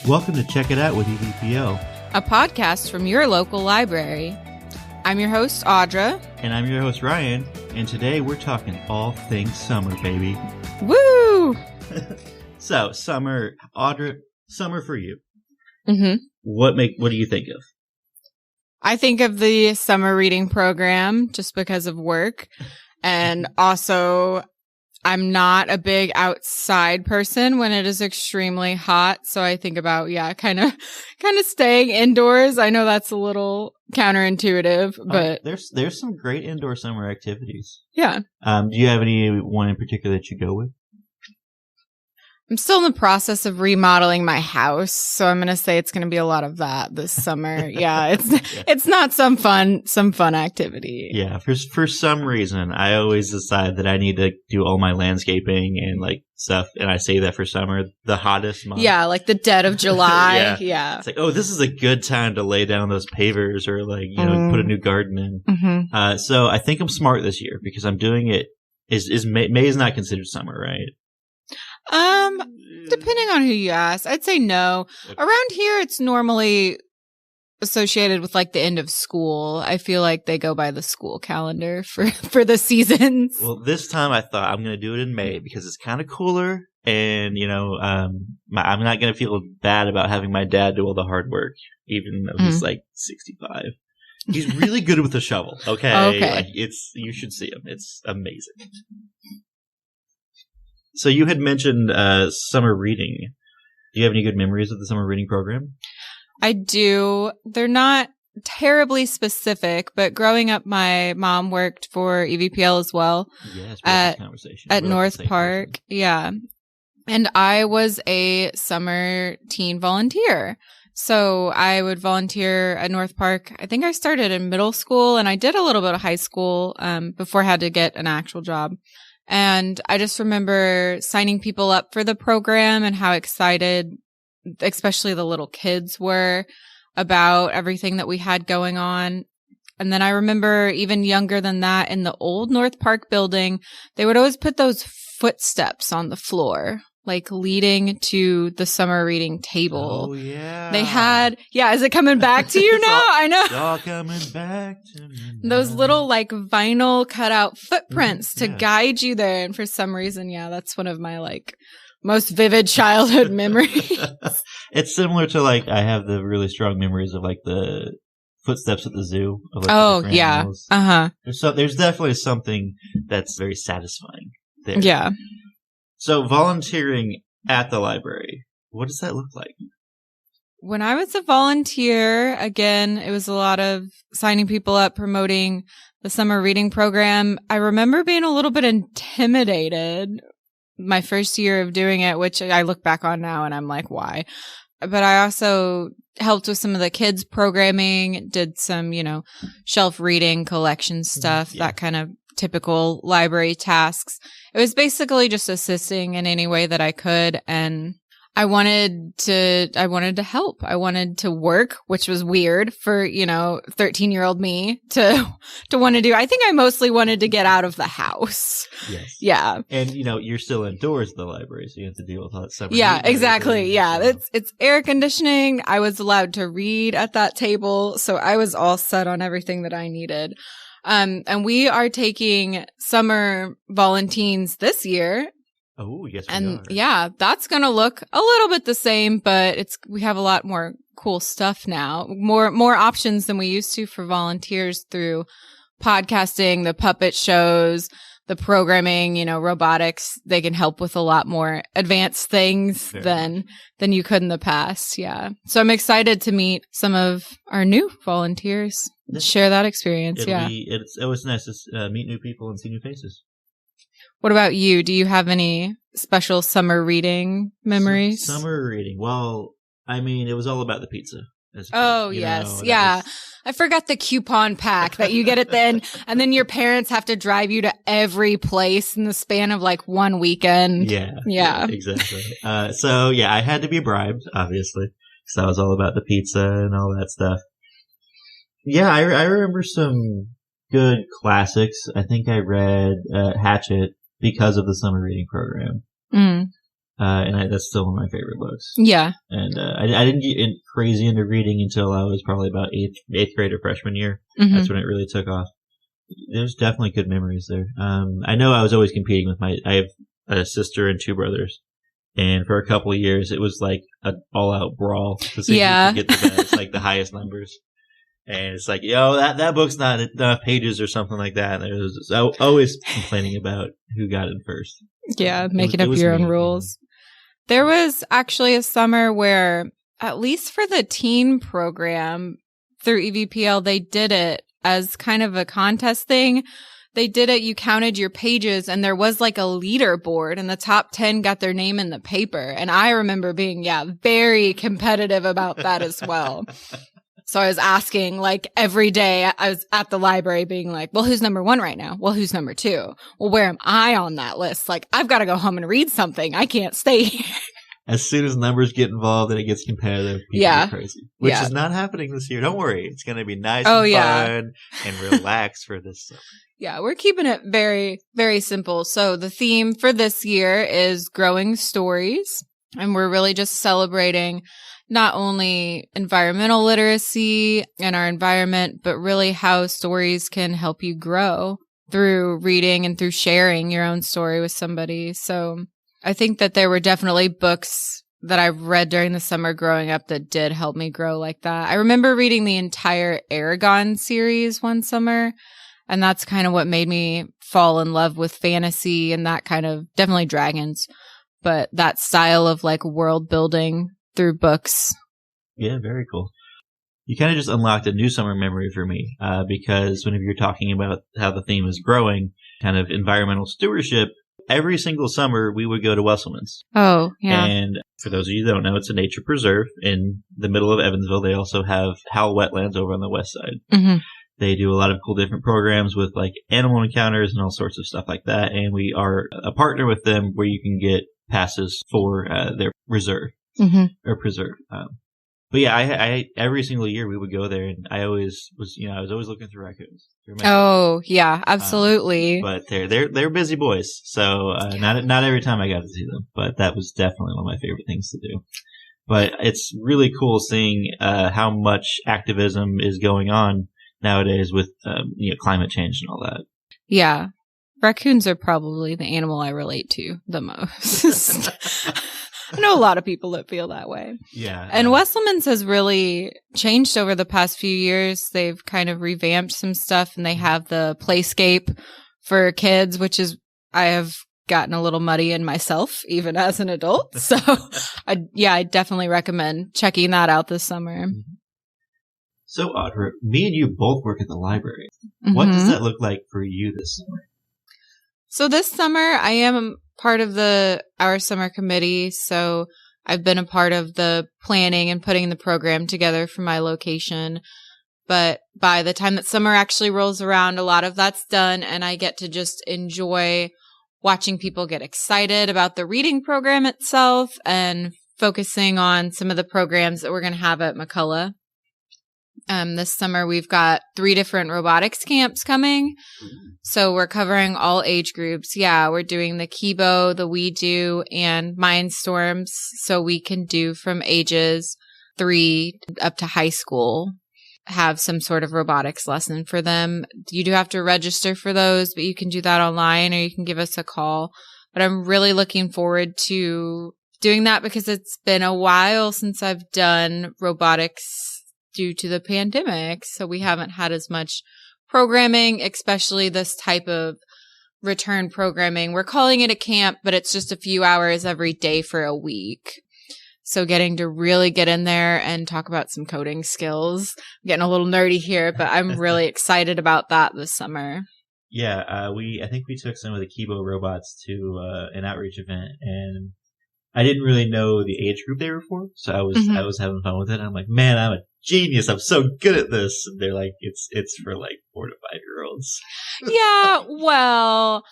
Welcome to Check It Out with EVPL, a podcast from your local library. I'm your host, Audra. and I'm your host, Ryan, and today we're talking all things summer, baby. Woo! So, summer, Audra, summer for you. Mm-hmm. What do you think of? I think of the summer reading program just because of work. And also, I'm not a big outside person when it is extremely hot. So I think about, kind of staying indoors. I know that's a little counterintuitive, but There's some great indoor summer activities. yeah. Do you have any one in particular that you go with? I'm still in the process of remodeling my house, so I'm going to say it's going to be a lot of that this summer. Yeah, it's not some fun activity. Yeah, for some reason, I always decide that I need to do all my landscaping and like stuff, and I save that for summer, the hottest month. Yeah, like the dead of July. Yeah. It's like, oh, this is a good time to lay down those pavers or like, put a new garden in. Mm-hmm. So I think I'm smart this year because I'm doing it. May is not considered summer, right? Depending on who you ask, I'd say no. Okay. Around here, it's normally associated with like the end of school. I feel like they go by the school calendar for the seasons. Well, this time I thought I'm going to do it in May because it's kind of cooler, and I'm not going to feel bad about having my dad do all the hard work, even though he's like 65. He's really good with a shovel. Okay, Okay. Like, you should see him. It's amazing. So you had mentioned summer reading. Do you have any good memories of the summer reading program? I do. They're not terribly specific, but growing up, my mom worked for EVPL as well. Yes, at conversation at North Park. Yeah. And I was a summer teen volunteer. So I would volunteer at North Park. I think I started in middle school and I did a little bit of high school before I had to get an actual job. And I just remember signing people up for the program and how excited, especially the little kids, were about everything that we had going on. And then I remember even younger than that, in the old North Park building, they would always put those footsteps on the floor, like leading to the summer reading table. Oh, yeah. They had, is it coming back to you now? I know. It's all coming back to me now. Those little like vinyl cutout footprints to guide you there. And for some reason, that's one of my like most vivid childhood memories. It's similar to like, I have the really strong memories of like the footsteps at the zoo. Of, like, the different animals. Uh-huh. There's definitely something that's very satisfying there. Yeah. So volunteering at the library, what does that look like? When I was a volunteer, again, it was a lot of signing people up, promoting the summer reading program. I remember being a little bit intimidated my first year of doing it, which I look back on now and I'm like, why? But I also helped with some of the kids programming, did some, shelf reading, collection stuff, that kind of typical library tasks. It was basically just assisting in any way that I could. And I wanted to help. I wanted to work, which was weird for, 13-year-old me to want to do. I think I mostly wanted to get out of the house. Yes. Yeah. And, you're still indoors at the library, so you have to deal with all that summer. Yeah, heat exactly. Yeah. So. It's air conditioning. I was allowed to read at that table. So I was all set on everything that I needed. And we are taking summer volunteers this year. Oh, yes, we And are. that's going to look a little bit the same, but we have a lot more cool stuff now. More options than we used to for volunteers through podcasting, the puppet shows, the programming, robotics. They can help with a lot more advanced things than you could in the past. Yeah. So I'm excited to meet some of our new volunteers, share that experience. It's always nice to meet new people and see new faces. What about you? Do you have any special summer reading memories? Summer reading. Well, I mean, it was all about the pizza. Oh, yes. Yeah. I forgot the coupon pack that you get at the end, and then your parents have to drive you to every place in the span of like one weekend. Yeah. Exactly. I had to be bribed, obviously, because that was all about the pizza and all that stuff. Yeah, I remember some good classics. I think I read Hatchet because of the summer reading program. that's still one of my favorite books. Yeah. And I didn't get crazy into reading until I was probably about eighth grade or freshman year. Mm-hmm. That's when it really took off. There's definitely good memories there. I know I was always competing with I have a sister and two brothers. And for a couple of years, it was like an all-out brawl to see who could get the best, like the highest numbers. And it's like, that book's not enough pages or something like that. And it was always complaining about who got in first. Yeah, making up your own rules. There was actually a summer where, at least for the teen program through EVPL, they did it as kind of a contest thing. They did it, you counted your pages, and there was like a leaderboard, and the top 10 got their name in the paper. And I remember being, very competitive about that as well. So I was asking, like, every day I was at the library being like, well, who's number 1 right now? Well, who's number 2? Well, where am I on that list? Like, I've got to go home and read something. I can't stay here. As soon as numbers get involved and it gets competitive, people get crazy. Which is not happening this year. Don't worry. It's going to be nice and fun and relaxed for this summer. Yeah, we're keeping it very, very simple. So the theme for this year is growing stories. And we're really just celebrating not only environmental literacy and our environment, but really how stories can help you grow through reading and through sharing your own story with somebody. So I think that there were definitely books that I've read during the summer growing up that did help me grow like that. I remember reading the entire Aragon series one summer. And that's kind of what made me fall in love with fantasy and that kind of, definitely dragons, but that style of like world building through books. Yeah, very cool. You kind of just unlocked a new summer memory for me because whenever you're talking about how the theme is growing, kind of environmental stewardship, every single summer we would go to Wesselman's. Oh, yeah. And for those of you who don't know, it's a nature preserve in the middle of Evansville. They also have Howell Wetlands over on the west side. Mm-hmm. They do a lot of cool different programs with like animal encounters and all sorts of stuff like that. And we are a partner with them where you can get passes for their reserve or preserve. But yeah, I every single year we would go there, and I was always looking through raccoons. Oh yeah, absolutely. But they're busy boys, so not every time I got to see them. But that was definitely one of my favorite things to do. But it's really cool seeing how much activism is going on nowadays with climate change and all that. Yeah, raccoons are probably the animal I relate to the most. I know a lot of people that feel that way. Yeah. And Wesselman's has really changed over the past few years. They've kind of revamped some stuff, and they have the playscape for kids, which is, I have gotten a little muddy in myself, even as an adult. So I definitely recommend checking that out this summer. So Audra, me and you both work at the library. Mm-hmm. What does that look like for you this summer? So this summer, I am part of our summer committee. So I've been a part of the planning and putting the program together for my location. But by the time that summer actually rolls around, a lot of that's done, and I get to just enjoy watching people get excited about the reading program itself and focusing on some of the programs that we're going to have at McCullough. This summer, we've got 3 different robotics camps coming. So we're covering all age groups. Yeah, we're doing the 𝐑𝐞𝐽, the We Do, and Mindstorms. So we can do from ages 3 up to high school, have some sort of robotics lesson for them. You do have to register for those, but you can do that online or you can give us a call. But I'm really looking forward to doing that because it's been a while since I've done robotics due to the pandemic. So we haven't had as much programming, especially this type of return programming. We're calling it a camp, but it's just a few hours every day for a week. So getting to really get in there and talk about some coding skills. I'm getting a little nerdy here, but I'm really excited about that this summer. Yeah, I think we took some of the 𝐑𝐞𝐽 robots to an outreach event, and I didn't really know the age group they were for, so I was having fun with it. I'm like, man, I'm a genius. I'm so good at this. And they're like, it's for like 4 to 5-year-olds. Yeah, well,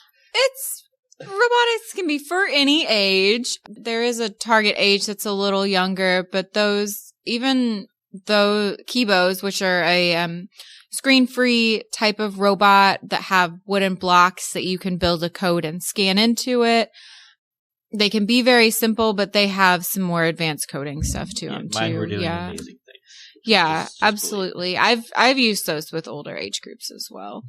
robotics can be for any age. There is a target age that's a little younger, but even though 𝐑𝐞𝐽s, which are a screen-free type of robot that have wooden blocks that you can build a code and scan into it, they can be very simple, but they have some more advanced coding stuff to them too. Mine were doing amazing things. Yeah, absolutely. I've used those with older age groups as well.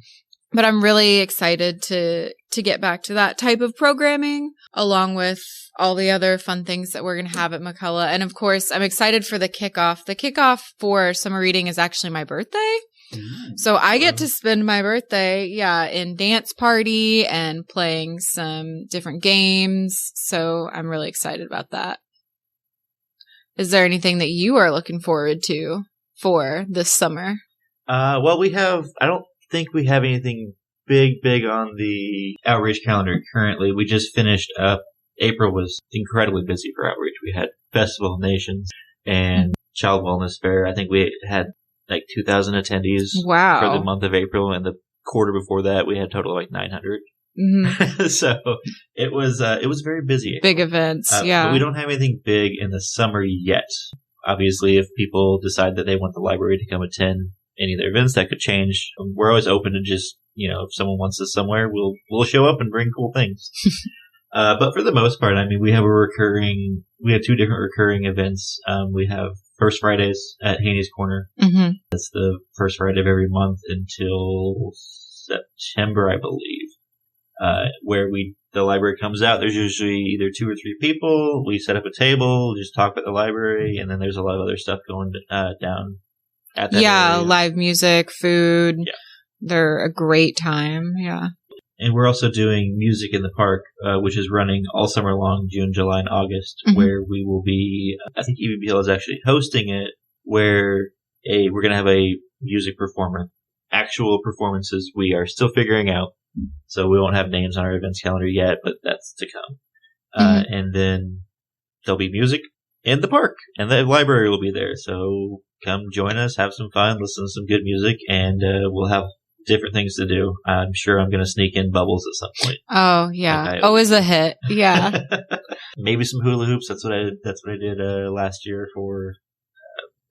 But I'm really excited to get back to that type of programming, along with all the other fun things that we're going to have at McCullough. And of course, I'm excited for the kickoff. The kickoff for summer reading is actually my birthday. So I get to spend my birthday, in dance party and playing some different games. So I'm really excited about that. Is there anything that you are looking forward to for this summer? Well, I don't think we have anything big on the outreach calendar currently. We just finished up. April was incredibly busy for outreach. We had Festival of Nations and Child Wellness Fair. I think we had like 2,000 attendees for the month of April, and the quarter before that we had a total of like 900. So it was very busy. Big events, But we don't have anything big in the summer yet. Obviously, if people decide that they want the library to come attend any of their events, that could change. We're always open to just, if someone wants us somewhere, we'll show up and bring cool things. But for the most part, I mean, we have two different recurring events. We have First Fridays at Haney's Corner. That's the first Friday of every month until September, I believe, where the library comes out. There's usually either 2 or 3 people. We set up a table, just talk about the library, and then there's a lot of other stuff going down at that area. Live music, food. Yeah. They're a great time. Yeah. And we're also doing Music in the Park, which is running all summer long, June, July, and August, where we will be, I think EVPL is actually hosting it, where we're going to have a music performer. Actual performances we are still figuring out, so we won't have names on our events calendar yet, but that's to come. And then there'll be music in the park, and the library will be there, so come join us, have some fun, listen to some good music, and we'll have different things to do. I'm sure I'm going to sneak in bubbles at some point. Oh, yeah. Always a hit. Yeah. Maybe some hula hoops. That's what I did last year for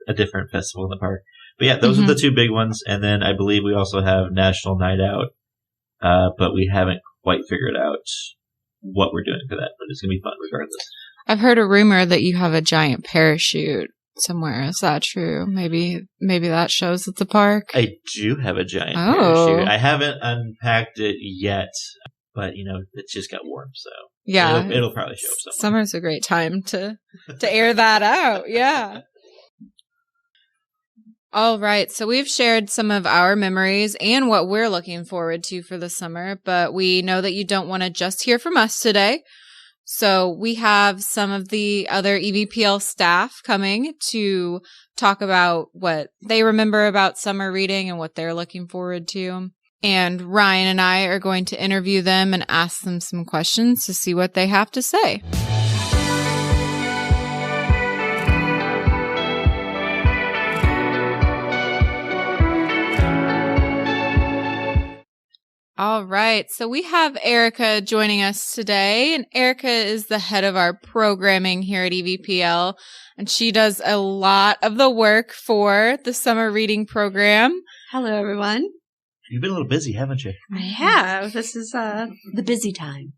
a different festival in the park. But yeah, those are the 2 big ones. And then I believe we also have National Night Out. But we haven't quite figured out what we're doing for that. But it's going to be fun regardless. I've heard a rumor that you have a giant parachute somewhere. Is that true? Maybe that shows at the park. I do have a giant parachute. I haven't unpacked it yet, but it just got warm, so yeah, it'll probably show up somewhere. Summer's a great time to air that out. Yeah. All right, so we've shared some of our memories and what we're looking forward to for the summer, but we know that you don't want to just hear from us today. So we have some of the other EVPL staff coming to talk about what they remember about summer reading and what they're looking forward to. And Ryan and I are going to interview them and ask them some questions to see what they have to say. All right. So we have Erica joining us today, and Erica is the head of our programming here at EVPL, and she does a lot of the work for the summer reading program. Hello, everyone. You've been a little busy, haven't you? I have. This is the busy time.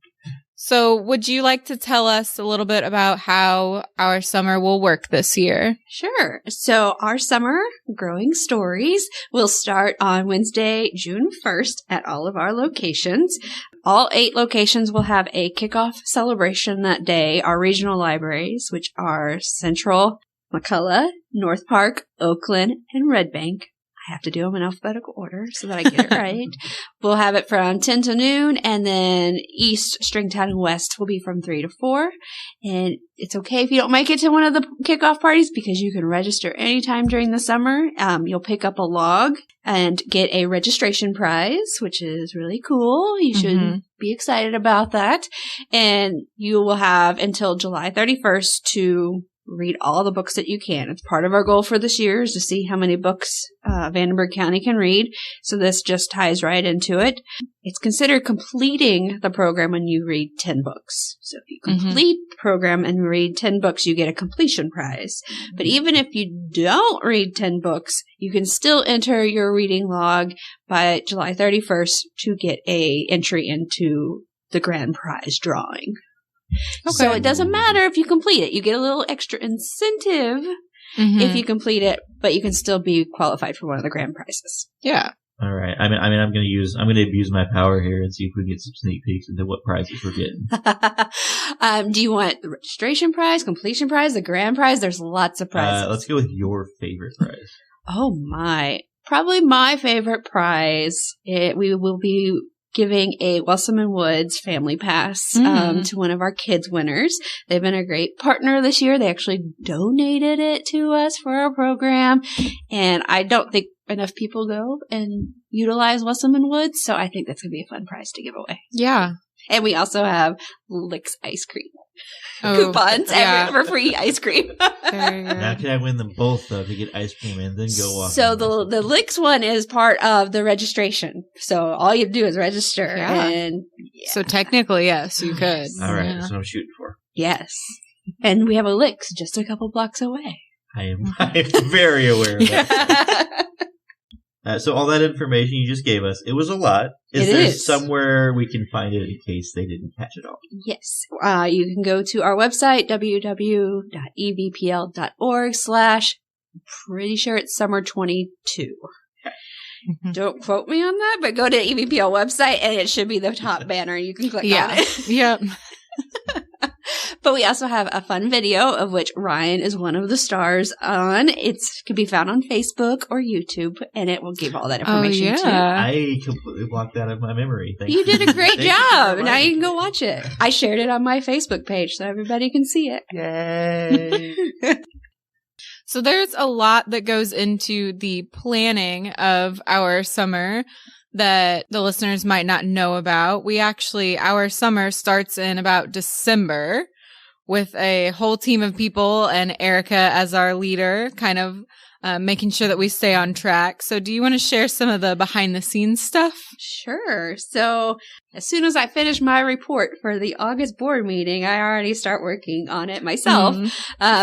So would you like to tell us a little bit about how our summer will work this year? Sure. So our summer Growing Stories will start on Wednesday, June 1st at all of our locations. All 8 locations will have a kickoff celebration that day. Our regional libraries, which are Central, McCullough, North Park, Oakland, and Red Bank. I have to do them in alphabetical order so that I get it right. We'll have it from 10 to noon, and then East, Stringtown, and West will be from 3 to 4. And it's okay if you don't make it to one of the kickoff parties because you can register anytime during the summer. You'll pick up a log and get a registration prize, which is really cool. You should be excited about that. And you will have until July 31st to read all the books that you can. It's part of our goal for this year is to see how many books Vandenberg County can read. So this just ties right into it. It's considered completing the program when you read 10 books. So if you complete the program and read 10 books, you get a completion prize. But even if you don't read 10 books, you can still enter your reading log by July 31st to get a entry into the grand prize drawing. Okay. So it doesn't matter if you complete it. You get a little extra incentive if you complete it, but you can still be qualified for one of the grand prizes. Yeah. All right. I'm gonna abuse my power here and see if we can get some sneak peeks into what prizes we're getting. Do you want the registration prize, completion prize, the grand prize? There's lots of prizes. Let's go with your favorite prize. Oh my. Probably my favorite prize. We will be giving a 𝐷𝐸𝐿 family pass to one of our kids winners. They've been a great partner this year. They actually donated it to us for our program. And I don't think enough people go and utilize 𝐷𝐸𝐿, so I think that's going to be a fun prize to give away. Yeah. And we also have Licks ice cream. Coupons for free ice cream. Now can I win them both, though, to get ice cream and then go off? So the Licks one is part of the registration. So all you do is register. Yeah. And So technically, yes, you could. All right, Yeah. that's what I'm shooting for. yes. And we have a Licks just a couple blocks away. I am very aware of that. So all that information you just gave us, it was a lot. Is there somewhere we can find it in case they didn't catch it all? Yes. You can go to our website, www.evpl.org/ pretty sure it's summer 22. Don't quote me on that, but go to EVPL website and it should be the top banner. You can click on it. Yep. But we also have a fun video of which Ryan is one of the stars on. It can be found on Facebook or YouTube, and it will give all that information too. I completely blocked that out of my memory. You did a great job. Now you can go watch it. I shared it on my Facebook page so everybody can see it. Yay. So there's a lot that goes into the planning of our summer that the listeners might not know about. Our summer starts in about December with a whole team of people and Erica as our leader, kind of making sure that we stay on track. So do you want to share some of the behind the scenes stuff? Sure. So as soon as I finish my report for the August board meeting, I already start working on it myself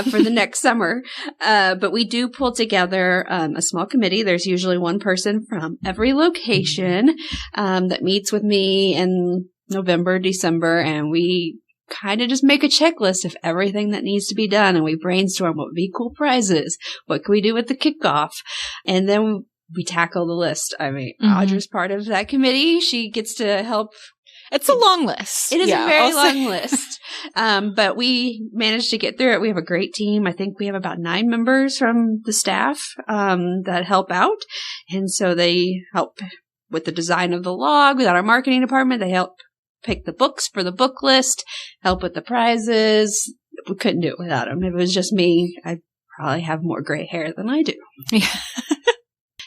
for the next summer. But we do pull together a small committee. There's usually one person from every location that meets with me in November, December, and we kind of just make a checklist of everything that needs to be done, and we brainstorm what would be cool prizes, what can we do with the kickoff, and then we tackle the list. I mean, Audra's part of that committee. She gets to help. It's a long list. It is a very long list. But we managed to get through it. We have a great team. I think we have about 9 members from the staff that help out. And so they help with the design of the log. Without our marketing department, they help pick the books for the book list, help with the prizes. We couldn't do it without them. If it was just me, I'd probably have more gray hair than I do. Yeah.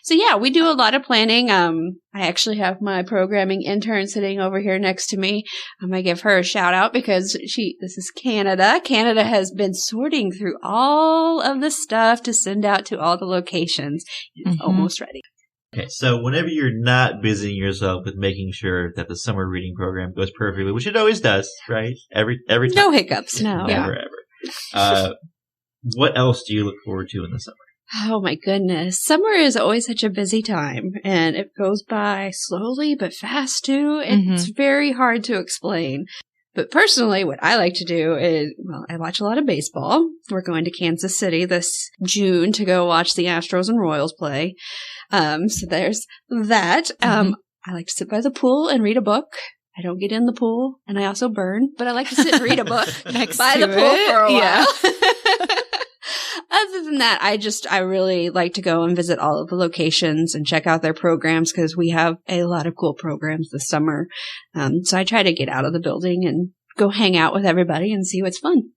So yeah, we do a lot of planning. I actually have my programming intern sitting over here next to me. I'm going to give her a shout out because this is Canada. Canada has been sorting through all of the stuff to send out to all the locations. It's almost ready. Okay, so whenever you're not busying yourself with making sure that the summer reading program goes perfectly, which it always does, right? Every time. No hiccups, no. Never, ever. What else do you look forward to in the summer? Oh my goodness. Summer is always such a busy time, and it goes by slowly but fast too. It's very hard to explain. But personally, what I like to do is, I watch a lot of baseball. We're going to Kansas City this June to go watch the Astros and Royals play. So there's that. I like to sit by the pool and read a book. I don't get in the pool, and I also burn, but I like to sit and read a book by the pool for a while. Other than that, I really like to go and visit all of the locations and check out their programs because we have a lot of cool programs this summer. So I try to get out of the building and go hang out with everybody and see what's fun.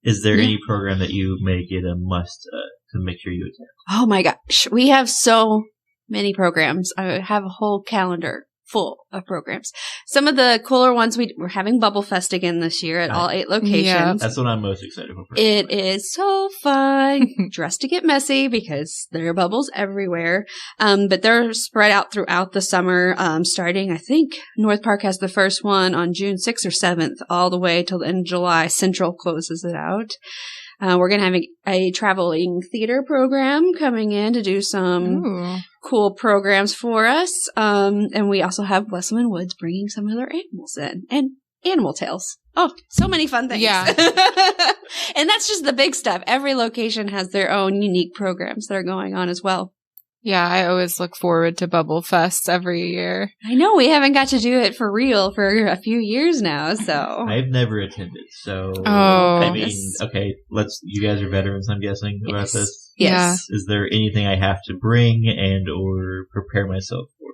Is there any program that you make it a must to make sure you attend? Oh my gosh. We have so many programs. I have a whole calendar full of programs. Some of the cooler ones, we're having Bubble Fest again this year at all 8 locations. Yeah. That's what I'm most excited for. It is so fun. Dressed to get messy because there are bubbles everywhere. But they're spread out throughout the summer, starting, I think, North Park has the first one on June 6th or 7th, all the way till the end of July. Central closes it out. We're going to have a traveling theater program coming in to do some cool programs for us. And we also have 𝐷𝐸𝐿 bringing some of their animals in and animal tales. Oh, so many fun things. Yeah. And that's just the big stuff. Every location has their own unique programs that are going on as well. Yeah, I always look forward to Bubble Fest every year. I know we haven't got to do it for real for a few years now, so. I've never attended, so. Oh. I mean, okay, you guys are veterans, I'm guessing, about this. Yes. Is there anything I have to bring and or prepare myself for?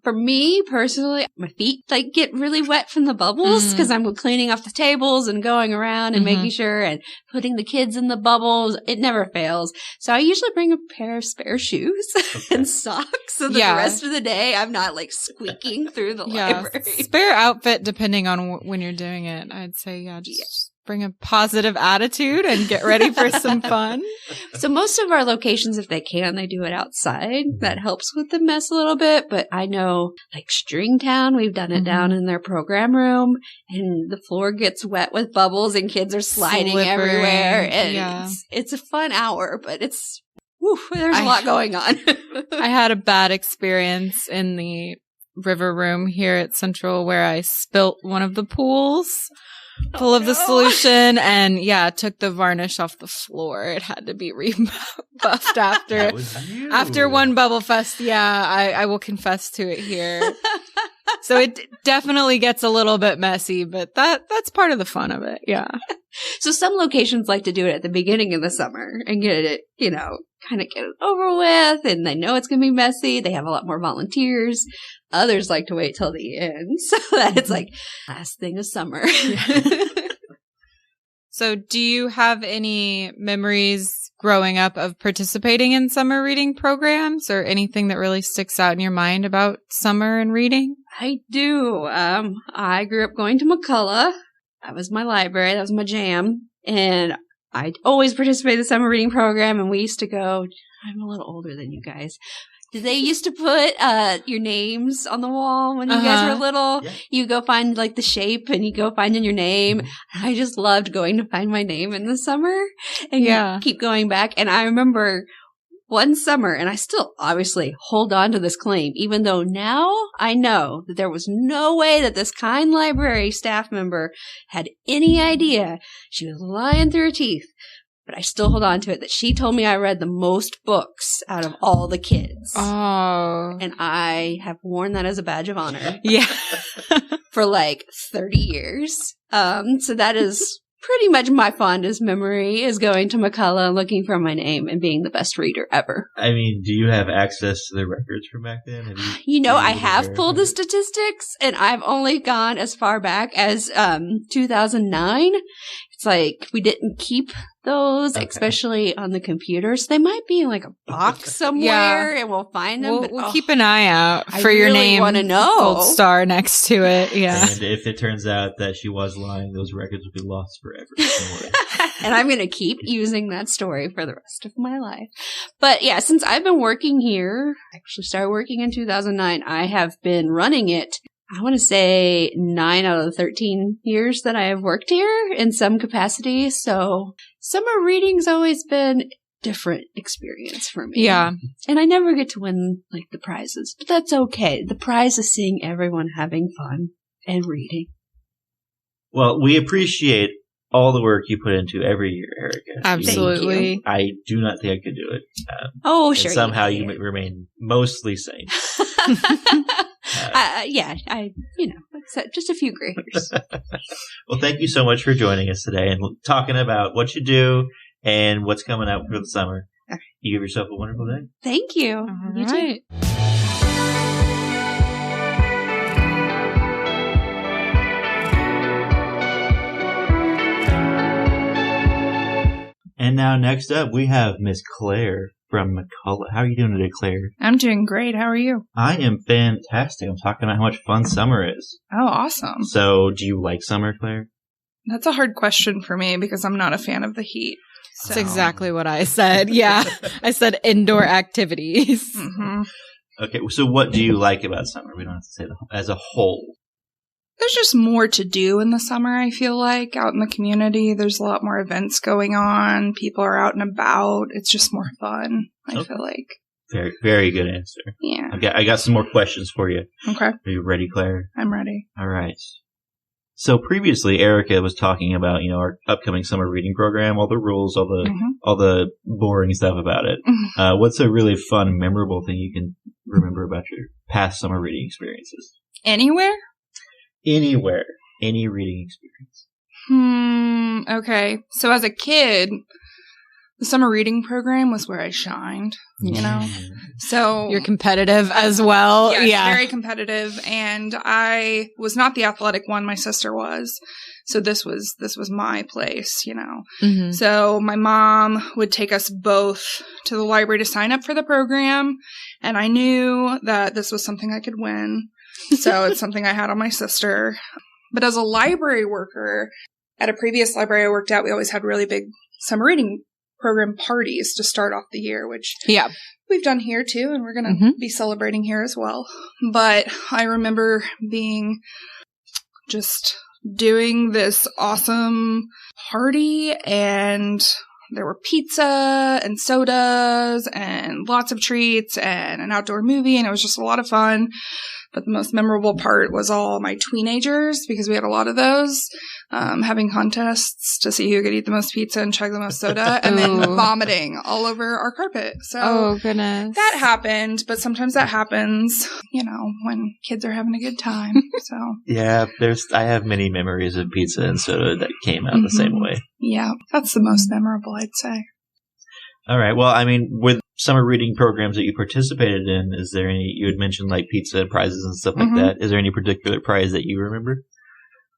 For me personally, my feet get really wet from the bubbles because I'm cleaning off the tables and going around and making sure and putting the kids in the bubbles. It never fails. So I usually bring a pair of spare shoes and socks so that the rest of the day I'm not squeaking through the library. Spare outfit depending on when you're doing it. I'd say, just bring a positive attitude and get ready for some fun. So most of our locations, if they can, they do it outside. That helps with the mess a little bit. But I know Stringtown, we've done it down in their program room and the floor gets wet with bubbles and kids are sliding everywhere. And it's a fun hour, but there's a lot going on. I had a bad experience in the river room here at Central where I spilt one of the pools full of the solution and took the varnish off the floor. It had to be rebuffed after one Bubble Fest. I will confess to it here. So it definitely gets a little bit messy, but that's part of the fun of it. Yeah. So some locations like to do it at the beginning of the summer and get it, kind of get it over with, and they know it's going to be messy. They have a lot more volunteers. Others like to wait till the end so that it's last thing of summer. So do you have any memories growing up of participating in summer reading programs or anything that really sticks out in your mind about summer and reading? I do. I grew up going to McCullough. That was my library. That was my jam. And I always participated in the summer reading program, and we used to go. I'm a little older than you guys. They used to put your names on the wall when you guys were little. Yeah. You go find the shape and you go finding your name. I just loved going to find my name in the summer and keep going back. And I remember one summer, and I still obviously hold on to this claim, even though now I know that there was no way that this kind library staff member had any idea. She was lying through her teeth. But I still hold on to it that she told me I read the most books out of all the kids. Oh. And I have worn that as a badge of honor. Yeah. For 30 years. So that is pretty much my fondest memory is going to McCullough, looking for my name, and being the best reader ever. I mean, do you have access to the records from back then? I have pulled the statistics, and I've only gone as far back as 2009. It's we didn't keep those, especially on the computers. They might be in a box somewhere, and we'll find them. We'll keep an eye out for your name. I really want to know. Gold star next to it. Yeah. And if it turns out that she was lying, those records will be lost forever. And I'm going to keep using that story for the rest of my life. But since I've been working here, I actually started working in 2009. I have been running it. I want to say 9 out of the 13 years that I have worked here in some capacity. So summer reading's always been a different experience for me. Yeah. And I never get to win the prizes, but that's okay. The prize is seeing everyone having fun and reading. Well, we appreciate all the work you put into every year, Erica. Absolutely. I do not think I could do it. Sure. And somehow you remain mostly sane. Just a few gray hairs. Well, thank you so much for joining us today and talking about what you do and what's coming out for the summer. Right. You give yourself a wonderful day. Thank you. All you right. too. And now next up, we have Miss Claire from McCullough. How are you doing today, Claire? I'm doing great. How are you? I am fantastic. I'm talking about how much fun summer is. Oh, awesome. So, do you like summer, Claire? That's a hard question for me because I'm not a fan of the heat. So. That's exactly what I said. Yeah. I said indoor activities. Mm-hmm. Okay, so what do you like about summer? We don't have to say as a whole. There's just more to do in the summer, I feel like, out in the community. There's a lot more events going on. People are out and about. It's just more fun, I feel like. Very, very good answer. Yeah. I got some more questions for you. Okay. Are you ready, Claire? I'm ready. All right. So previously, Erica was talking about, our upcoming summer reading program, all the rules, all the boring stuff about it. What's a really fun, memorable thing you can remember about your past summer reading experiences? Anywhere? Anywhere. Any reading experience. Okay. So as a kid, the summer reading program was where I shined, So you're competitive as well. Yes, yeah. Very competitive. And I was not the athletic one. My sister was. So this was my place, Mm-hmm. So my mom would take us both to the library to sign up for the program. And I knew that this was something I could win. So it's something I had on my sister. But as a library worker, at a previous library I worked at, we always had really big summer reading program parties to start off the year, which we've done here too, and we're going to be celebrating here as well. But I remember doing this awesome party, and there were pizza and sodas and lots of treats and an outdoor movie, and it was just a lot of fun. But the most memorable part was all my teenagers, because we had a lot of those, having contests to see who could eat the most pizza and chug the most soda, and then vomiting all over our carpet. So oh, goodness. That happened, but sometimes that happens, when kids are having a good time. So yeah, I have many memories of pizza and soda that came out the same way. Yeah, that's the most memorable, I'd say. All right. Well, with summer reading programs that you participated in, is there any, you had mentioned like pizza prizes and stuff like that. Is there any particular prize that you remember?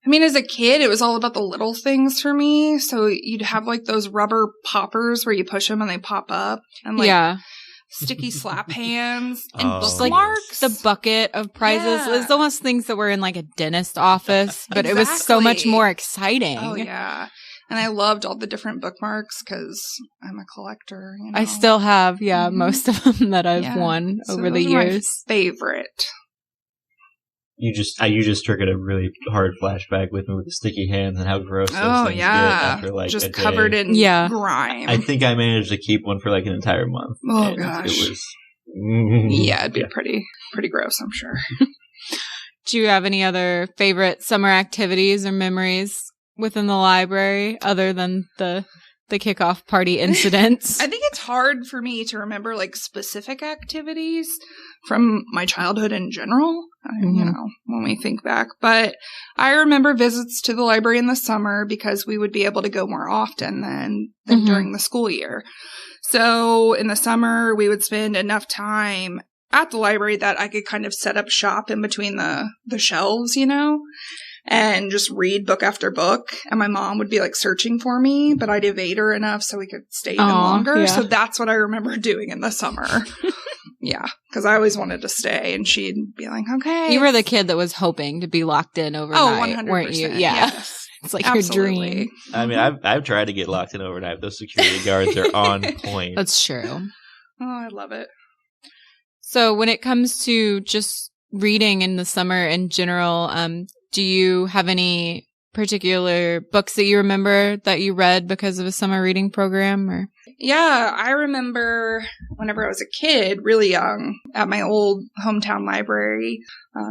As a kid, it was all about the little things for me. So you'd have like those rubber poppers where you push them and they pop up, and sticky slap hands and just bookmarks. The bucket of prizes. Yeah. It's almost things that were in like a dentist office, but it was so much more exciting. Oh, yeah. And I loved all the different bookmarks because I'm a collector. I still have, most of them that I've won over the years. My favorite. You just triggered a really hard flashback with me with the sticky hands and how gross those things get after like just a covered day. in grime. I think I managed to keep one for like an entire month. Oh gosh. It was it'd be pretty gross, I'm sure. Do you have any other favorite summer activities or memories within the library other than the kickoff party incidents? I think it's hard for me to remember like specific activities from my childhood in general, when we think back. But I remember visits to the library in the summer because we would be able to go more often than during the school year. So in the summer, we would spend enough time at the library that I could kind of set up shop in between the shelves, and just read book after book. And my mom would be like searching for me, but I'd evade her enough so we could stay even longer. Yeah. So that's what I remember doing in the summer. Yeah, because I always wanted to stay, and she'd be like, okay. You were the kid that was hoping to be locked in overnight, 100%, weren't you? Yeah. Yes. It's like Absolutely. your dream. I've tried to get locked in overnight. Those security guards are on point. That's true. Oh, I love it. So when it comes to just reading in the summer in general, do you have any particular books that you remember that you read because of a summer reading program? Or yeah, I remember whenever I was a kid, really young, at my old hometown library.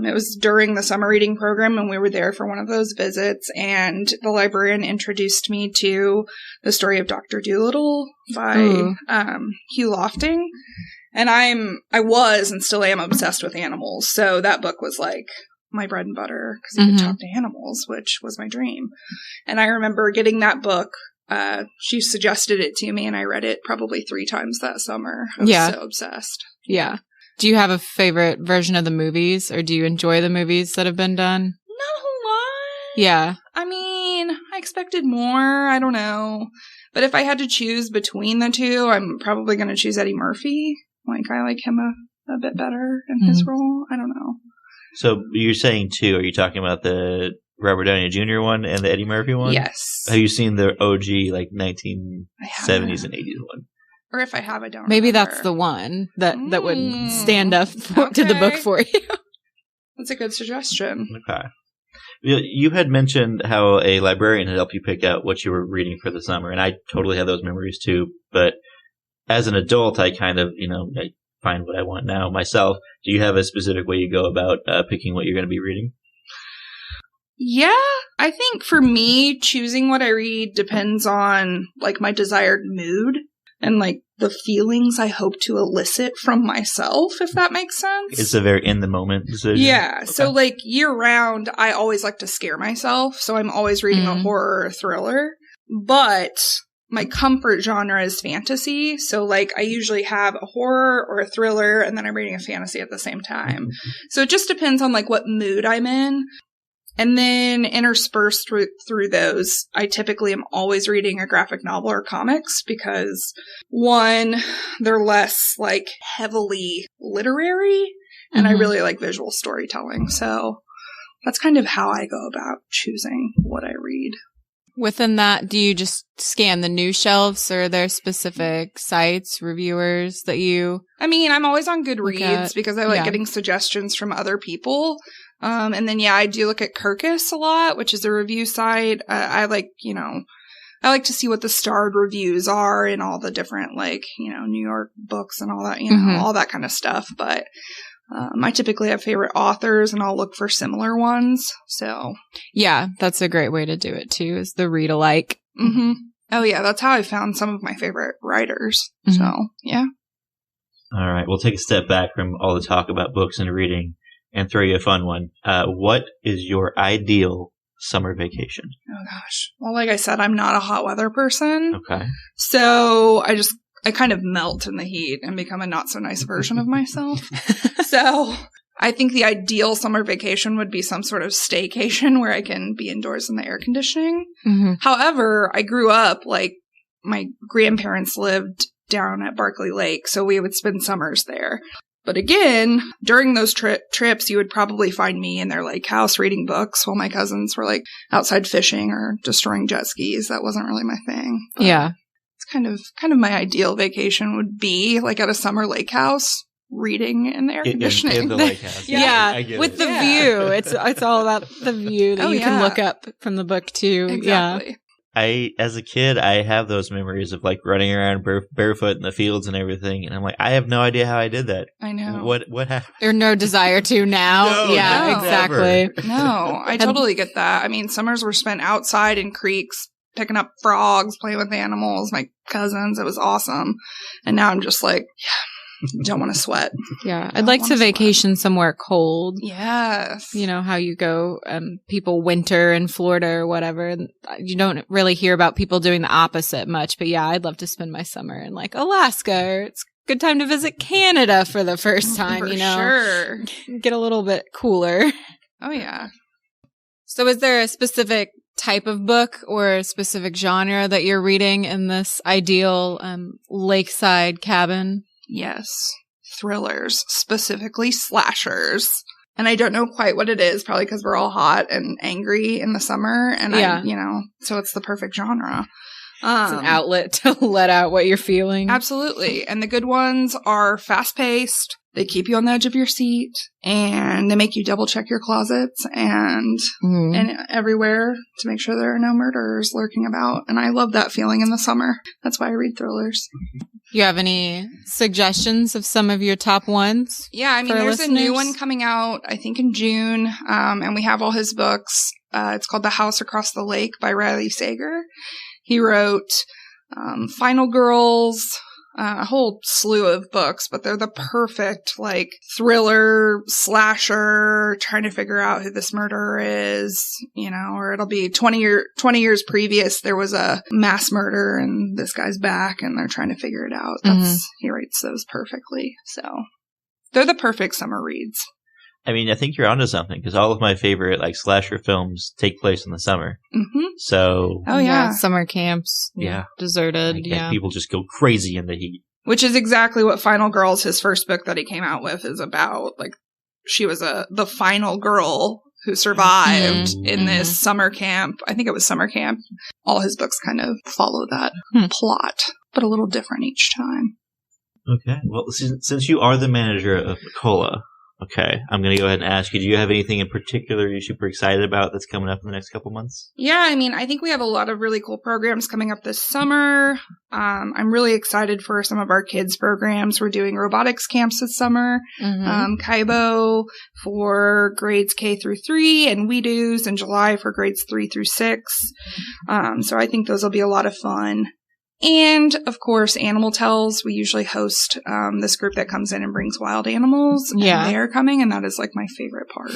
It was during the summer reading program, and we were there for one of those visits, and the librarian introduced me to the story of Dr. Dolittle by Hugh Lofting. And I was and still am obsessed with animals. So that book was like my bread and butter because I could talk to animals, which was my dream. And I remember getting that book. She suggested it to me, and I read it probably 3 times that summer. I was so obsessed. Yeah. Do you have a favorite version of the movies, or do you enjoy the movies that have been done? Not a whole lot. Yeah. I expected more. I don't know. But if I had to choose between the two, I'm probably going to choose Eddie Murphy. I like him a bit better in his role. I don't know. So you're saying 2. Are you talking about the Robert Downey Jr. one and the Eddie Murphy one? Yes. Have you seen the OG, like 1970s and 80s one? Or if I have, I don't Maybe remember. That's the one that would stand up to the book for you. That's a good suggestion. Okay. You had mentioned how a librarian had helped you pick out what you were reading for the summer, and I totally have those memories too. But as an adult, I kind of, I find what I want now myself. Do you have a specific way you go about picking what you're going to be reading? Yeah, I think for me, choosing what I read depends on, like, my desired mood and, like, the feelings I hope to elicit from myself, if that makes sense. It's a very in-the-moment decision. Yeah, Okay. so, like, year-round, I always like to scare myself, so I'm always reading a horror or thriller. But my comfort genre is fantasy, so, like, I usually have a horror or a thriller, and then I'm reading a fantasy at the same time. So it just depends on, like, what mood I'm in. And then interspersed through those, I typically am always reading a graphic novel or comics because, one, they're less, like, heavily literary, and I really like visual storytelling. So that's kind of how I go about choosing what I read. Within that, do you just scan the news shelves, or are there specific sites, reviewers that you... I mean, I'm always on Goodreads because I like getting suggestions from other people. And then, I do look at 𝐑𝐞𝐜𝐸 a lot, which is a review site. I like to see what the starred reviews are in all the different, like, New York books and all that, all that kind of stuff. But I typically have favorite authors, and I'll look for similar ones. So, yeah, that's a great way to do it too, is the read alike. Mm-hmm. Oh yeah, that's how I found some of my favorite writers. So, yeah. All right, we'll take a step back from all the talk about books and reading and throw you a fun one. What is your ideal summer vacation? Oh gosh. Well, like I said, I'm not a hot weather person. Okay. So I kind of melt in the heat and become a not so nice version of myself. So I think the ideal summer vacation would be some sort of staycation where I can be indoors in the air conditioning. However, I grew up, like, my grandparents lived down at Barkley Lake, so we would spend summers there. But again, during those trips, you would probably find me in their lake house reading books while my cousins were, like, outside fishing or destroying jet skis. That wasn't really my thing. But it's kind of my ideal vacation would be, like, at a summer lake house reading in the air conditioning. In the lake house. Yeah, with the view. It's all about the view that you can look up from the book too. Exactly. Yeah. As a kid, I have those memories of, like, running around barefoot in the fields and everything, and I'm like, I have no idea how I did that. I know. What happened? Or no desire to now. No, Exactly. No, I totally get that. I mean, summers were spent outside in creeks, picking up frogs, playing with animals, my cousins. It was awesome. And now I'm just like, don't want to sweat. Yeah. I'd like to vacation somewhere cold. Yes. You know how you go, people winter in Florida or whatever. You don't really hear about people doing the opposite much. But yeah, I'd love to spend my summer in, like, Alaska. Or it's a good time to visit Canada for the first time, For sure. Get a little bit cooler. Oh, yeah. So is there a specific type of book or a specific genre that you're reading in this ideal lakeside cabin? Yes. Thrillers, specifically slashers. And I don't know quite what it is, probably because we're all hot and angry in the summer. And so it's the perfect genre. It's an outlet to let out what you're feeling. Absolutely. And the good ones are fast-paced. They keep you on the edge of your seat, and they make you double-check your closets and everywhere to make sure there are no murderers lurking about. And I love that feeling in the summer. That's why I read thrillers. You have any suggestions of some of your top ones? Yeah, I mean, there's a new one coming out, I think, in June, and we have all his books. It's called The House Across the Lake by Riley Sager. He wrote Final Girls, a whole slew of books, but they're the perfect, like, thriller, slasher, trying to figure out who this murderer is, or it'll be 20 years previous, there was a mass murder and this guy's back and they're trying to figure it out. He writes those perfectly. So they're the perfect summer reads. I mean, I think you're onto something, because all of my favorite, like, slasher films take place in the summer. So, summer camps, deserted, and people just go crazy in the heat. Which is exactly what Final Girls, his first book that he came out with, is about. Like, she was the final girl who survived in this summer camp. I think it was summer camp. All his books kind of follow that plot, but a little different each time. Okay. Well, since you are the manager of 𝐶ola, Okay, I'm going to go ahead and ask you, do you have anything in particular you're super excited about that's coming up in the next couple months? Yeah, I mean, I think we have a lot of really cool programs coming up this summer. I'm really excited for some of our kids' programs. We're doing robotics camps this summer. 𝐑𝐞𝐬 for grades K through 3, and We Do's in July for grades 3 through 6. So I think those will be a lot of fun. And, of course, Animal Tells. We usually host this group that comes in and brings wild animals. Yeah. And they're coming, and that is, like, my favorite part,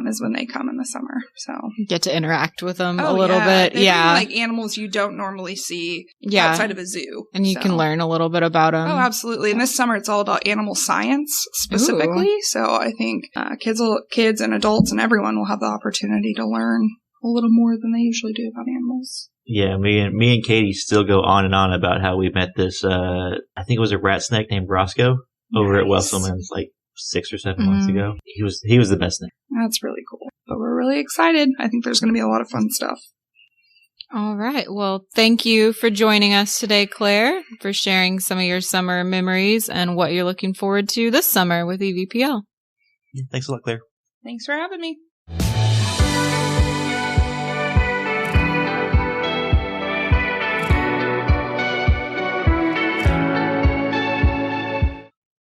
is when they come in the summer. So Get to interact with them a little bit. They bring, like, animals you don't normally see outside of a zoo. And you can learn a little bit about them. Oh, absolutely. And this summer, it's all about animal science, specifically. Ooh. So I think kids and adults and everyone will have the opportunity to learn a little more than they usually do about animals. Yeah, me and Katie still go on and on about how we met this, I think it was a rat snake named Roscoe over at Wesselman's like 6 or 7 months ago. He was the best snake. That's really cool. But we're really excited. I think there's going to be a lot of fun stuff. All right. Well, thank you for joining us today, Claire, for sharing some of your summer memories and what you're looking forward to this summer with EVPL. Yeah, thanks a lot, Claire. Thanks for having me.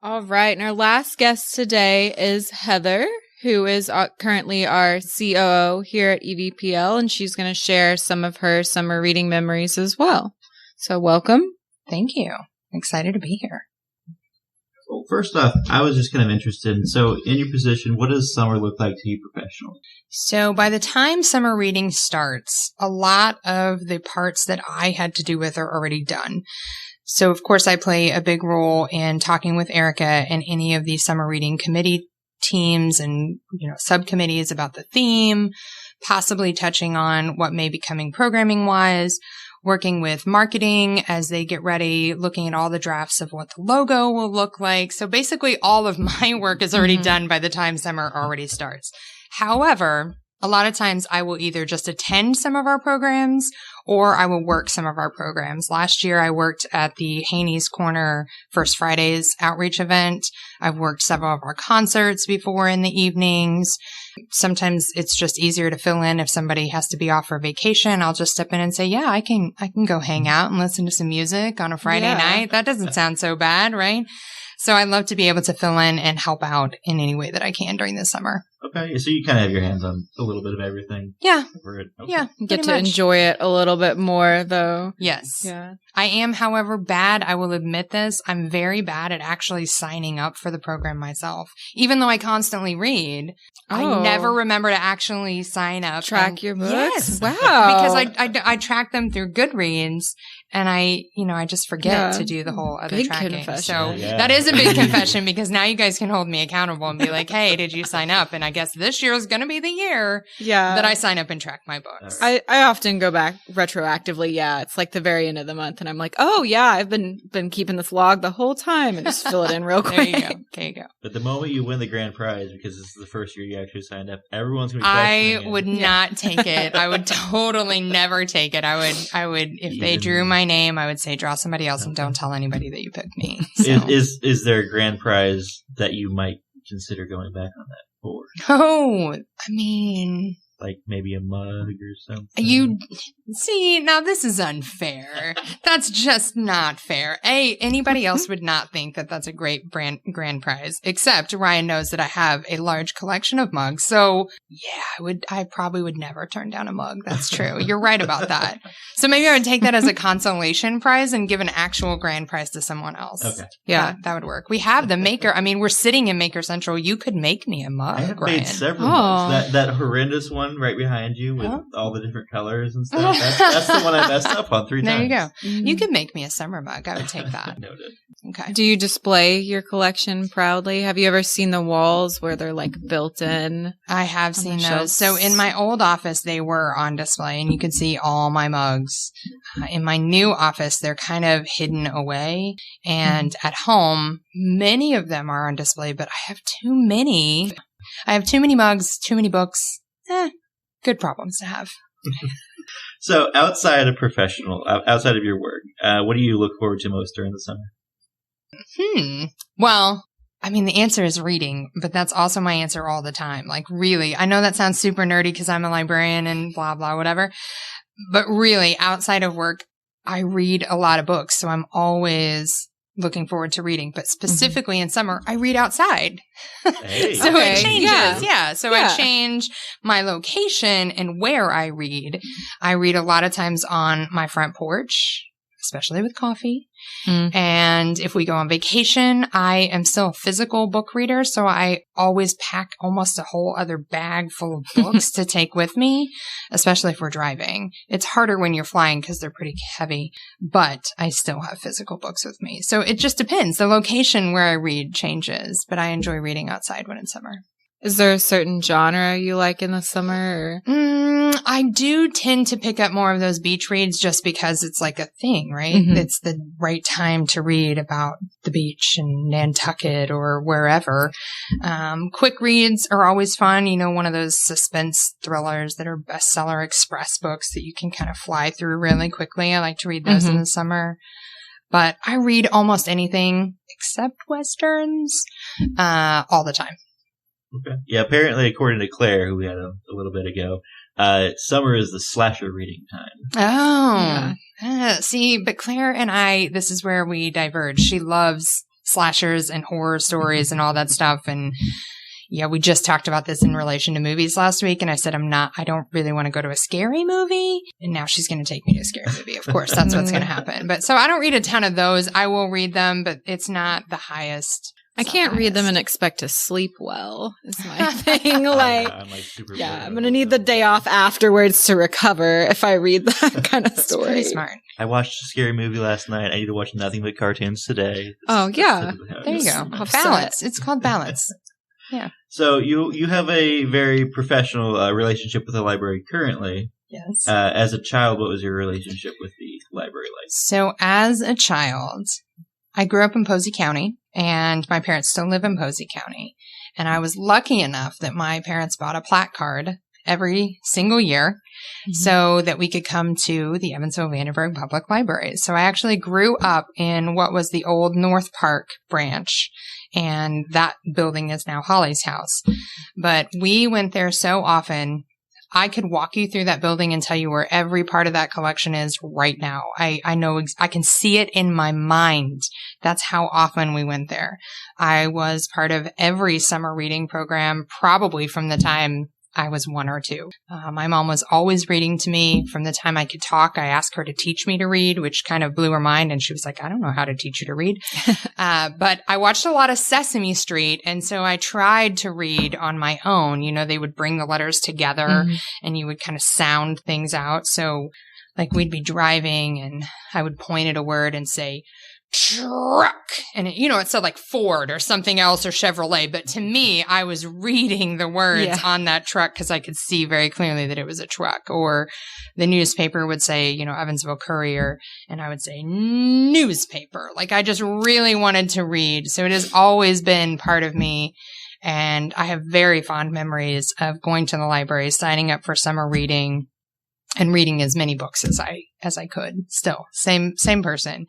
All right. And our last guest today is Heather, who is currently our COO here at EVPL, and she's going to share some of her summer reading memories as well. So welcome. Thank you. I'm excited to be here. Well, first off, I was just kind of interested. So in your position, what does summer look like to you professionally? So by the time summer reading starts, a lot of the parts that I had to do with are already done. So, of course, I play a big role in talking with Erica and any of these summer reading committee teams and, subcommittees about the theme, possibly touching on what may be coming programming-wise, working with marketing as they get ready, looking at all the drafts of what the logo will look like. So basically, all of my work is already done by the time summer already starts. However, a lot of times I will either just attend some of our programs or I will work some of our programs. Last year, I worked at the Haney's Corner First Fridays outreach event. I've worked several of our concerts before in the evenings. Sometimes it's just easier to fill in if somebody has to be off for vacation. I'll just step in and say, yeah, I can go hang out and listen to some music on a Friday night. That doesn't sound so bad, right? So I'd love to be able to fill in and help out in any way that I can during the summer. Okay, so you kind of have your hands on a little bit of everything. Yeah. Okay. Yeah. Get to enjoy it a little bit more, though. Yes. Yeah. I am, however, bad. I will admit this. I'm very bad at actually signing up for the program myself. Even though I constantly read, I never remember to actually sign up. Track your books? Yes. Wow. Because I track them through Goodreads. And I just forget to do the whole other big tracking. Confession. So that is a big confession because now you guys can hold me accountable and be like, hey, did you sign up? And I guess this year is going to be the year that I sign up and track my books. I often go back retroactively. Yeah. It's like the very end of the month and I'm like, oh yeah, I've been keeping this log the whole time and just fill it in real quick. There you go. But the moment you win the grand prize, because this is the first year you actually signed up, everyone's going to be questioning I would not take it. I would totally never take it. I would, if they drew my name, I would say, draw somebody else and don't tell anybody that you picked me. So. Is there a grand prize that you might consider going back on that for? Oh, I mean, like maybe a mug or something. You see, now this is unfair. That's just not fair. Anybody else would not think that that's a great grand prize, except Ryan knows that I have a large collection of mugs. So yeah, I probably would never turn down a mug. That's true. You're right about that. So maybe I would take that as a consolation prize and give an actual grand prize to someone else. Okay. Yeah, that would work. We have the maker. I mean, we're sitting in Maker Central. You could make me a mug, I have Ryan. made several mugs. That horrendous one right behind you with all the different colors and stuff. That's the one I messed up on 3 times. There you go. You could make me a summer mug. I would take that. Noted. Okay. Do you display your collection proudly? Have you ever seen the walls where they're like built in? I have seen those. shelves? So in my old office, they were on display and you could see all my mugs. In my new office, they're kind of hidden away. And at home, many of them are on display, but I have too many. I have too many mugs, too many books. Good problems to have. So outside of your work, what do you look forward to most during the summer? Well, I mean, the answer is reading, but that's also my answer all the time. Like, really, I know that sounds super nerdy because I'm a librarian and blah, blah, whatever. But really, outside of work, I read a lot of books. So I'm always looking forward to reading. But specifically in summer, I read outside. Hey. So Okay. it changes. Yeah. So Yeah. I change my location and where I read. I read a lot of times on my front porch, especially with coffee. And if we go on vacation, I am still a physical book reader. So I always pack almost a whole other bag full of books to take with me, especially if we're driving. It's harder when you're flying because they're pretty heavy, but I still have physical books with me. So it just depends. The location where I read changes, but I enjoy reading outside when it's summer. Is there a certain genre you like in the summer? I do tend to pick up more of those beach reads just because it's like a thing, right? It's the right time to read about the beach in Nantucket or wherever. Quick reads are always fun. You know, one of those suspense thrillers that are bestseller express books that you can kind of fly through really quickly. I like to read those in the summer. But I read almost anything except Westerns all the time. Okay. Yeah, apparently, according to Claire, who we had a little bit ago, summer is the slasher reading time. Oh. See, but Claire and I, this is where we diverge. She loves slashers and horror stories and all that stuff. And yeah, we just talked about this in relation to movies last week. And I said, I don't really want to go to a scary movie. And now she's going to take me to a scary movie. Of course, that's what's going to happen. But so I don't read a ton of those. I will read them, but it's not the highest. I can't read them and expect to sleep well, is my thing. I'm like super I'm going to need the day off afterwards to recover if I read that kind of It's story. pretty smart. I watched a scary movie last night. I need to watch nothing but cartoons today. Oh, yeah. There you go. Upset. Balance. It's called balance. Yeah. So you have a very professional relationship with the library currently. Yes. As a child, what was your relationship with the library like? So as a child, I grew up in Posey County, and my parents still live in Posey County. And I was lucky enough that my parents bought a plaque card every single year so that we could come to the Evansville-Vandenberg Public Library. So I actually grew up in what was the old North Park branch, and that building is now Holly's house. But we went there so often. I could walk you through that building and tell you where every part of that collection is right now. I know, I can see it in my mind. That's how often we went there. I was part of every summer reading program, probably from the time I was 1 or 2. My mom was always reading to me from the time I could talk. I asked her to teach me to read, which kind of blew her mind. And she was like, I don't know how to teach you to read. But I watched a lot of Sesame Street. And so I tried to read on my own. You know, they would bring the letters together and you would kind of sound things out. So like we'd be driving and I would point at a word and say, truck. And it said like Ford or something else or Chevrolet. But to me, I was reading the words on that truck because I could see very clearly that it was a truck. Or the newspaper would say, Evansville Courier. And I would say newspaper. Like I just really wanted to read. So it has always been part of me. And I have very fond memories of going to the library, signing up for summer reading and reading as many books as I could. Still, same person.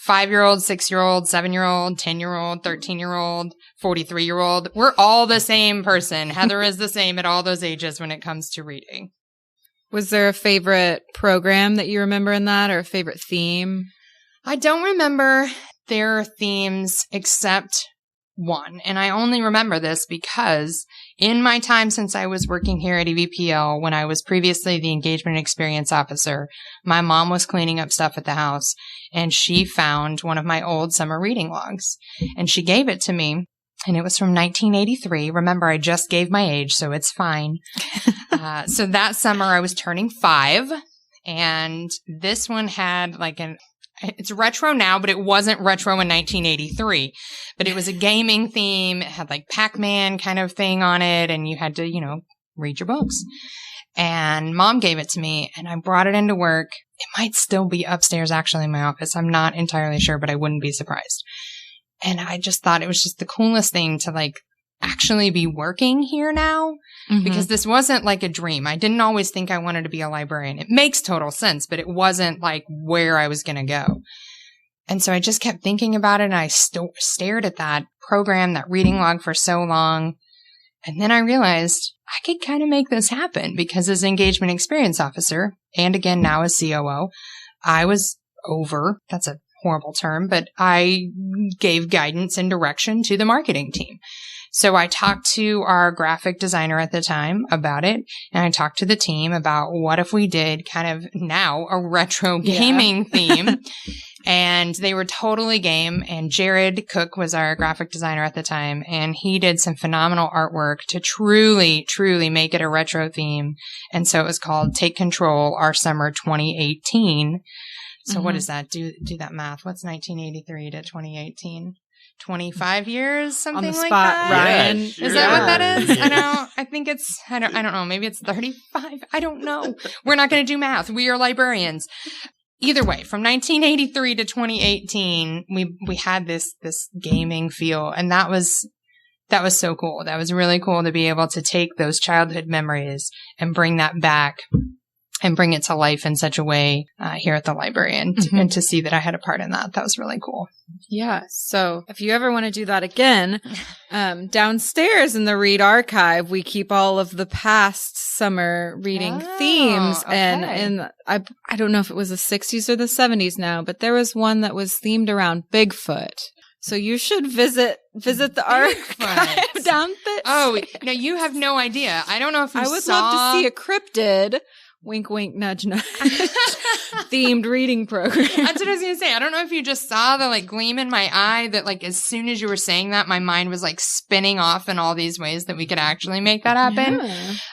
5-year-old, 6-year-old, 7-year-old, 10-year-old, 13-year-old, 43-year-old. We're all the same person. Heather is the same at all those ages when it comes to reading. Was there a favorite program that you remember in that or a favorite theme? I don't remember their themes except one. And I only remember this because in my time since I was working here at EVPL, when I was previously the engagement experience officer, my mom was cleaning up stuff at the house and she found one of my old summer reading logs and she gave it to me. And it was from 1983. Remember, I just gave my age, so it's fine. So that summer I was turning 5 and this one had it's retro now, but it wasn't retro in 1983. But it was a gaming theme. It had like Pac-Man kind of thing on it. And you had to, read your books. And Mom gave it to me and I brought it into work. It might still be upstairs actually in my office. I'm not entirely sure, but I wouldn't be surprised. And I just thought it was just the coolest thing to actually be working here now because this wasn't like a dream. I didn't always think I wanted to be a librarian. It makes total sense, but it wasn't like where I was going to go. And so I just kept thinking about it, and I stared at that program, that reading log for so long. And then I realized I could kind of make this happen because as engagement experience officer, and again now as COO, I was that's a horrible term, but I gave guidance and direction to the marketing team. So I talked to our graphic designer at the time about it, and I talked to the team about what if we did kind of now a retro gaming theme. And they were totally game. And Jared Cook was our graphic designer at the time, and he did some phenomenal artwork to truly, truly make it a retro theme. And so it was called Take Control, Our Summer 2018. So what is that? Do that math. What's 1983 to 2018? 25 years, something on the like spot, that. Ryan. Yeah, is that what that is? I think it's, I don't know. Maybe it's 35. I don't know. We're not going to do math. We are librarians. Either way, from 1983 to 2018, we had this gaming feel, and that was so cool. That was really cool to be able to take those childhood memories and bring that back and bring it to life in such a way here at the library, and to see that I had a part in that. That was really cool. Yeah. So if you ever want to do that again, downstairs in the Read Archive, we keep all of the past summer reading themes. Okay. And I don't know if it was the 60s or the 70s now, but there was one that was themed around Bigfoot. So you should visit the archive down there. Oh, now you have no idea. I don't know if you I would love to see a cryptid. Wink, wink, nudge, nudge. Themed reading program. That's what I was going to say. I don't know if you just saw the gleam in my eye that as soon as you were saying that, my mind was spinning off in all these ways that we could actually make that happen.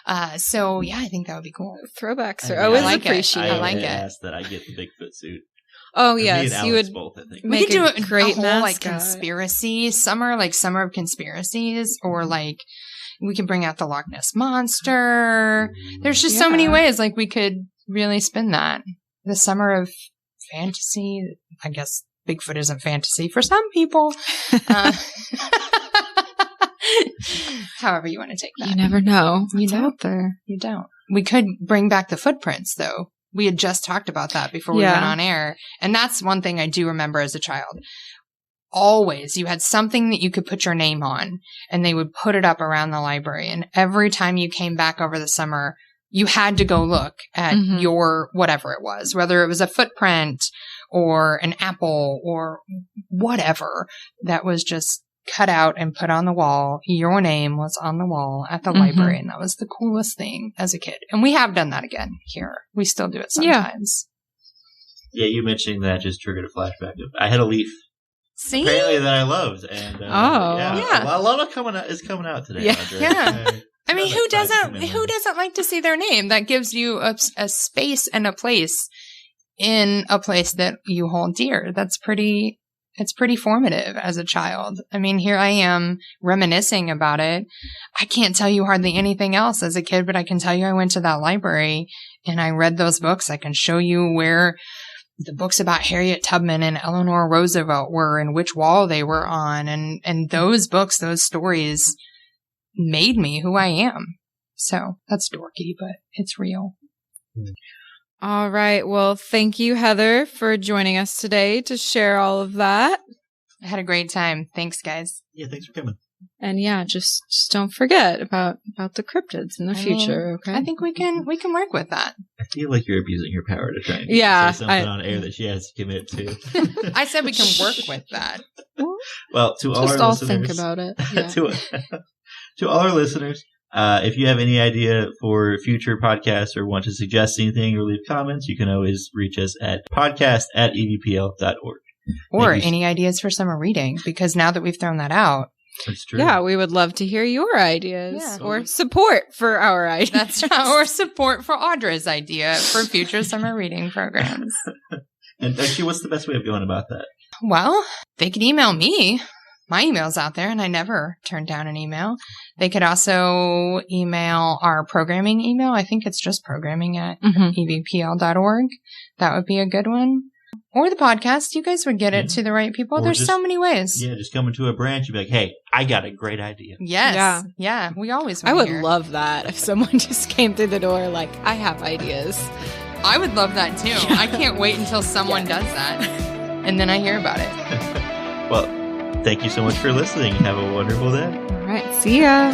Yeah. So yeah, I think that would be cool. Throwbacks are always appreciated. I like it. I asked that I get the Bigfoot suit. Oh yes, you would. Both, I think. We could do a great whole conspiracy summer, summer of conspiracies, or we could bring out the Loch Ness Monster. There's just so many ways we could really spin that. The summer of fantasy. I guess Bigfoot isn't fantasy for some people. However you want to take that. You never know. It's out there. You don't. We could bring back the footprints, though. We had just talked about that before we went on air. And that's one thing I do remember as a child. Always, you had something that you could put your name on, and they would put it up around the library. And every time you came back over the summer, you had to go look at your whatever it was, whether it was a footprint or an apple or whatever that was just cut out and put on the wall. Your name was on the wall at the library, and that was the coolest thing as a kid. And we have done that again here. We still do it sometimes. Yeah, you mentioning that just triggered a flashback. I had a leaf. See? Apparently that I loved. And a lot of is coming out today. Yeah. Audra. Yeah. I mean, who doesn't like to see their name? That gives you a space and a place in a place that you hold dear. It's pretty formative as a child. I mean, here I am reminiscing about it. I can't tell you hardly anything else as a kid, but I can tell you I went to that library and I read those books. I can show you where the books about Harriet Tubman and Eleanor Roosevelt were and which wall they were on. And those books, those stories made me who I am. So that's dorky, but it's real. All right. Well, thank you, Heather, for joining us today to share all of that. I had a great time. Thanks, guys. Yeah, thanks for coming. And yeah, just don't forget about the cryptids in the future. Okay. I think we can work with that. I feel like you're abusing your power to try and say something on air that she has to commit to. I said we can work with that. Well, to all our listeners, think about it. Yeah. to all our listeners, if you have any idea for future podcasts or want to suggest anything or leave comments, you can always reach us at podcast@evpl.org. Or any ideas for summer reading, because now that we've thrown that out. That's true. Yeah, we would love to hear your ideas or support for our ideas. Or support for Audra's idea for future summer reading programs. And actually, what's the best way of going about that? Well, they could email me. My email's out there, and I never turn down an email. They could also email our programming email. I think it's just programming@evpl.org. That would be a good one. Or the podcast. You guys would get it to the right people. There's so many ways. Yeah, just come into a branch and be like, hey, I got a great idea. Yes. Yeah. We always I would love that if someone just came through the door like, I have ideas. I would love that too. I can't wait until someone does that. and then I hear about it. Well, thank you so much for listening. Have a wonderful day. All right. See ya.